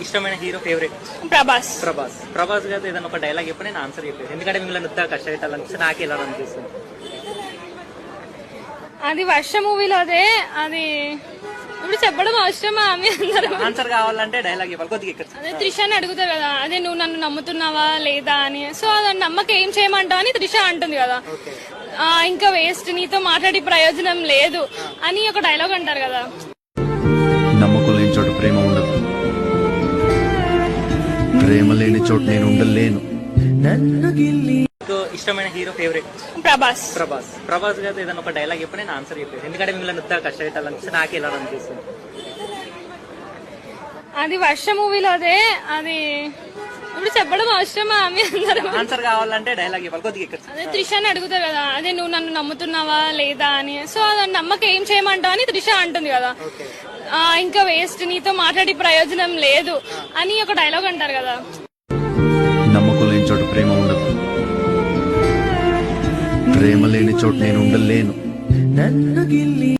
ఇష్టమైన hero favourite Prabhas. Prabhas గారు ఏదైనా ఒక డైలాగ్ చెప్పి నేను ఆన్సర్ చెప్పేది, ఎందుకంటే మిమ్మల్ని ఉత్తగా కష్టపెట్టాలనిపిస్తే నాకు ఎలా అనిపిస్తుంది. అది వర్ష మూవీలోదే. అది ఇప్పుడు చెప్పడం అవసరమా? మీ అందరూ ఆన్సర్ కావాలంటే డైలాగ్ చెప్పాలి కొద్దిగా ఇక్కడ. అదే త్రిషని అడుగుతారు కదా, అదే నువ్వు నన్ను నమ్ముతున్నావా లేదా అని. సో అది నమ్మక ఏం చేయమంటావు అని త్రిష అంటుంది కదా. ఇంకా వేస్ట్, నీతో మాట్లాడి ప్రయోజనం లేదు అని ఒక డైలాగ్ అంటారు కదా. నమ్మకం లేని చోట ప్రేమ ఉండదు, ప్రేమ లేని చోట నేను ఉండలేను. ఇష్టమైన హీరో ఫేవరెట్ ప్రభాస్ గారు ఏదైనా ఒక డైలాగ్ చెప్పి నేను ఆన్సర్ చెప్పేది, ఎందుకంటే మిమ్మల్ని ఉత్తగా కష్టపెట్టాలనిపిస్తే నాకు ఎలా అనిపిస్తుంది. అది వర్ష మూవీలోదే. అది ఇప్పుడు చెప్పడం అవసరమా? మీ అందరూ ఆన్సర్ కావాలంటే డైలాగ్ చెప్పాలి కొద్దిగా ఇక్కడ. అదే త్రిషని అడుగుతారు కదా, అదే నువ్వు నన్ను నమ్ముతున్నావా లేదా అని. సో అది నమ్మక ఏం చేయమంటావు అని త్రిష అంటుంది కదా. ఇంకా వేస్ట్, నీతో మాట్లాడి ప్రయోజనం లేదు అని ఒక డైలాగ్ అంటారు కదా. నమ్మకం లేని చోట ప్రేమ ఉండదు, ప్రేమ లేని చోట నేను ఉండలేను.